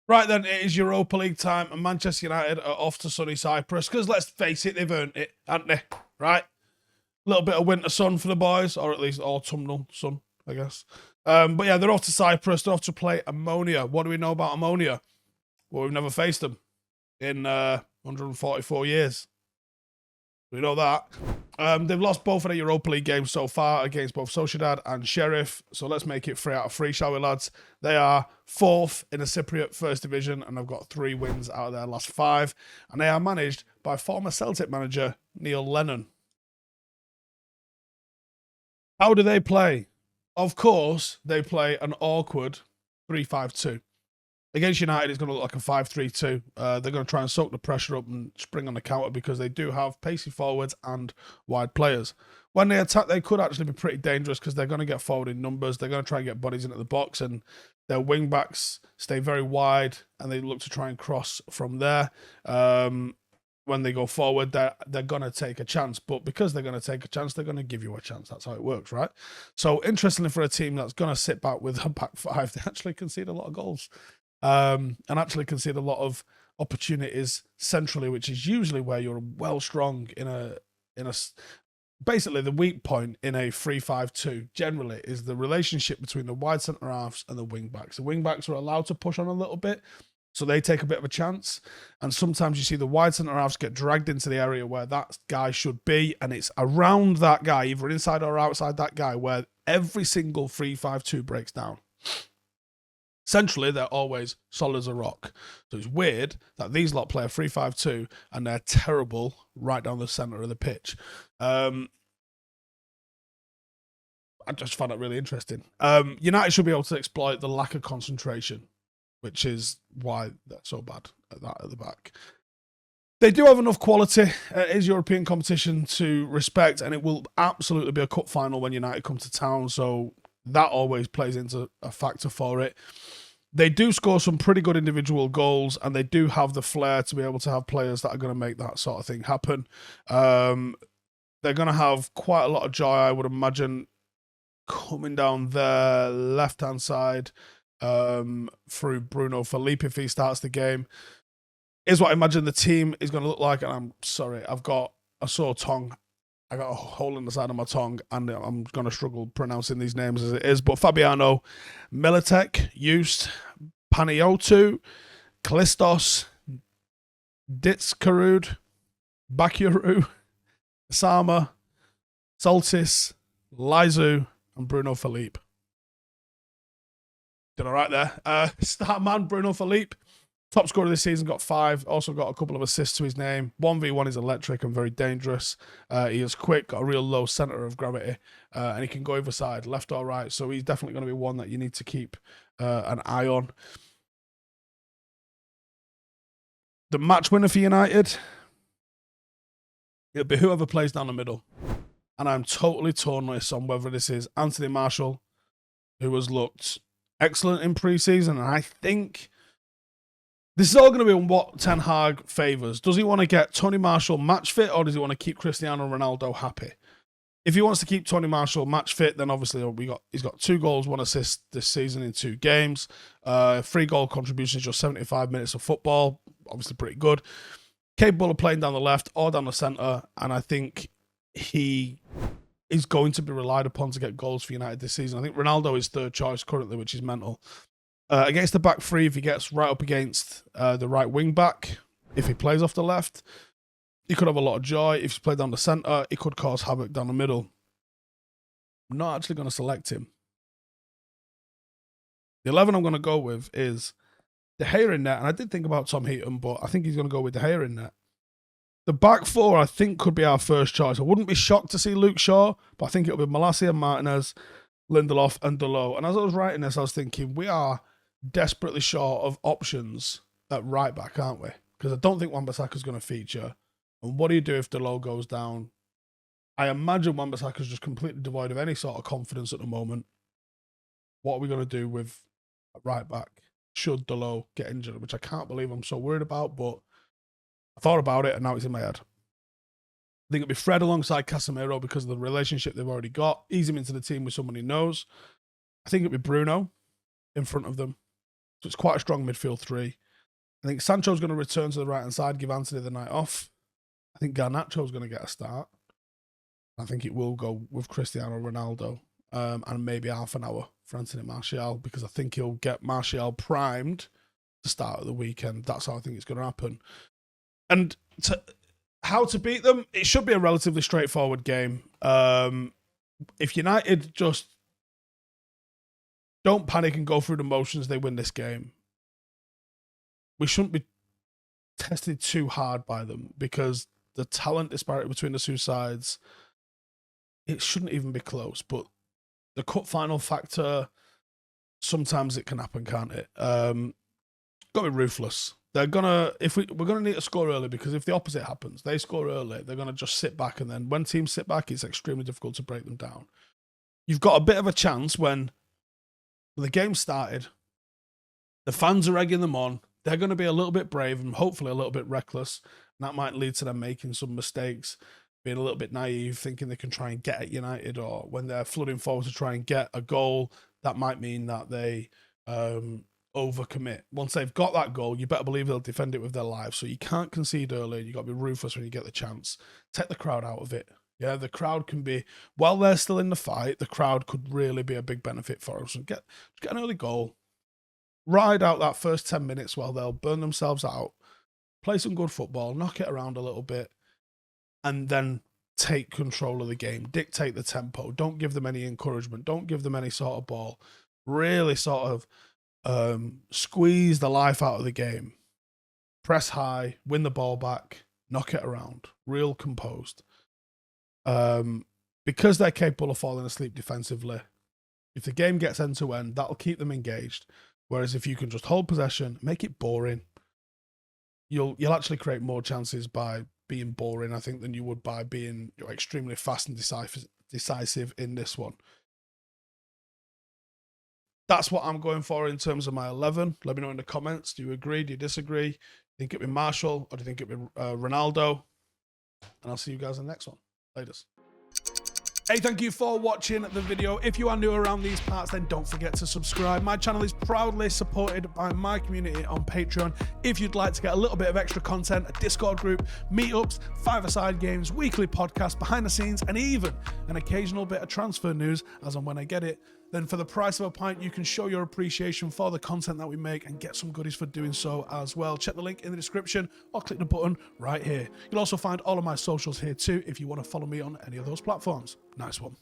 Right then, it is Europa League time, and Manchester United are off to sunny Cyprus, because let's face it, they've earned it, haven't they? Right? A little bit of winter sun for the boys, or at least autumnal sun, I guess. But yeah, they're off to Cyprus, they're off to play Omonia. What do we know about Omonia? Well, we've never faced them in 144 years. We know that. They've lost both of their Europa League games so far against both Sociedad and Sheriff. So let's make it 3 out of 3, shall we, lads? They are 4th in the Cypriot First Division, and they've got 3 wins out of their last 5. And they are managed by former Celtic manager Neil Lennon. How do they play? Of course, they play an awkward 3-5-2. Against United, it's going to look like a 5-3-2. They're going to try and soak the pressure up and spring on the counter because they do have pacey forwards and wide players. When they attack, they could actually be pretty dangerous because they're going to get forward in numbers. They're going to try and get bodies into the box, and their wing-backs stay very wide, and they look to try and cross from there. When they go forward, they're going to take a chance. But because they're going to take a chance, they're going to give you a chance. That's how it works, right? So, interestingly, for a team that's going to sit back with a back 5, they actually concede a lot of goals. And actually concede a lot of opportunities centrally, which is usually where you're well strong in a basically the weak point in a 3-5-2 generally is the relationship between the wide centre halves and the wing backs. The wing backs are allowed to push on a little bit, so they take a bit of a chance. And sometimes you see the wide centre halves get dragged into the area where that guy should be, and it's around that guy, either inside or outside that guy, where every single 3-5-2 breaks down. Centrally, they're always solid as a rock. So it's weird that these lot play a 3-5-2 and they're terrible right down the centre of the pitch. I just find that really interesting. United should be able to exploit the lack of concentration, which is why they're so bad at that at the back. They do have enough quality. It is European competition to respect, and it will absolutely be a cup final when United come to town. So that always plays into a factor for it. They do score some pretty good individual goals, and they do have the flair to be able to have players that are going to make that sort of thing happen. They're going to have quite a lot of joy, I would imagine, coming down their left-hand side through Bruno Felipe if he starts the game. Here's what I imagine the team is going to look like, and I'm sorry, I've got a sore tongue. I got a hole in the side of my tongue, and I'm going to struggle pronouncing these names as it is. But Fabiano, Militek, Just, Paniotu, Kalistos, Ditskarud, Bakuru, Sama, Soltis, Lizu, and Bruno Felipe. Did all right there. Start man, Bruno Felipe. Top scorer this season, got 5. Also got a couple of assists to his name. 1v1 is electric and very dangerous. He is quick, got a real low centre of gravity, and he can go either side, left or right. So he's definitely going to be one that you need to keep an eye on. The match winner for United, it'll be whoever plays down the middle. And I'm totally torn on whether this is Anthony Marshall, who has looked excellent in pre-season, and I think this is all going to be on what Ten Hag favours. Does he want to get Tony Marshall match fit, or does he want to keep Cristiano Ronaldo happy? If he wants to keep Tony Marshall match fit, then obviously he's got 2 goals, 1 assist this season in 2 games. 3 goal contributions, just 75 minutes of football. Obviously pretty good. Capable of playing down the left or down the centre, and I think he is going to be relied upon to get goals for United this season. I think Ronaldo is 3rd choice currently, which is mental. Against the back 3, if he gets right up against the right wing back, if he plays off the left, he could have a lot of joy. If he's played down the centre, he could cause havoc down the middle. I'm not actually going to select him. The 11 I'm going to go with is De Gea in net, and I did think about Tom Heaton, but I think he's going to go with De Gea in net. The back 4, I think, could be our first choice. I wouldn't be shocked to see Luke Shaw, but I think it'll be Malacia, Martinez, Lindelof, and Dalot. And as I was writing this, I was thinking, we are desperately short of options at right back, aren't we? Because I don't think Wan-Bissaka's going to feature. And what do you do if Dalot goes down? I imagine Wan-Bissaka's just completely devoid of any sort of confidence at the moment. What are we going to do with right back should Dalot get injured? Which I can't believe I'm so worried about, but I thought about it and now it's in my head. I think it'll be Fred alongside Casemiro because of the relationship they've already got. Ease him into the team with someone he knows. I think it'll be Bruno in front of them. So it's quite a strong midfield three. I think Sancho's going to return to the right-hand side, give Anthony the night off. I think Garnacho's going to get a start. I think it will go with Cristiano Ronaldo and maybe half an hour for Anthony Martial, because I think he'll get Martial primed to start at the weekend. That's how I think it's going to happen. And how to beat them? It should be a relatively straightforward game. If United just don't panic and go through the motions, they win this game. We shouldn't be tested too hard by them, because the talent disparity between the two sides, it shouldn't even be close. But the cup final factor, sometimes it can happen, can't it? Got to be ruthless. They're gonna, we're gonna need to score early, because if the opposite happens, they score early, they're gonna just sit back, and then when teams sit back, it's extremely difficult to break them down. You've got a bit of a chance when the game started, the fans are egging them on, they're going to be a little bit brave and hopefully a little bit reckless. And that might lead to them making some mistakes, being a little bit naive, thinking they can try and get at United, or when they're flooding forward to try and get a goal, that might mean that they overcommit. Once they've got that goal, you better believe they'll defend it with their lives. So you can't concede early. You've got to be ruthless when you get the chance. Take the crowd out of it. Yeah, the crowd can be, while they're still in the fight, the crowd could really be a big benefit for us. And get an early goal. Ride out that first 10 minutes while they'll burn themselves out. Play some good football. Knock it around a little bit. And then take control of the game. Dictate the tempo. Don't give them any encouragement. Don't give them any sort of ball. Really sort of squeeze the life out of the game. Press high. Win the ball back. Knock it around. Real composed. Because they're capable of falling asleep defensively, if the game gets end to end, that'll keep them engaged. Whereas if you can just hold possession, make it boring, you'll actually create more chances by being boring, I think, than you would by being extremely fast and decisive in this one. That's what I'm going for in terms of my 11. Let me know in the comments. Do you agree? Do you disagree? Think it'd be Martial, or do you think it'd be Ronaldo? And I'll see you guys in the next one. Laters. Hey, thank you for watching the video. If you are new around these parts, then don't forget to subscribe. My channel is proudly supported by my community on Patreon. If you'd like to get a little bit of extra content, a Discord group, meetups, five-a-side games, weekly podcasts, behind the scenes, and even an occasional bit of transfer news as and when I get it, then for the price of a pint, you can show your appreciation for the content that we make and get some goodies for doing so as well. Check the link in the description or click the button right here. You'll also find all of my socials here too if you want to follow me on any of those platforms. Nice one.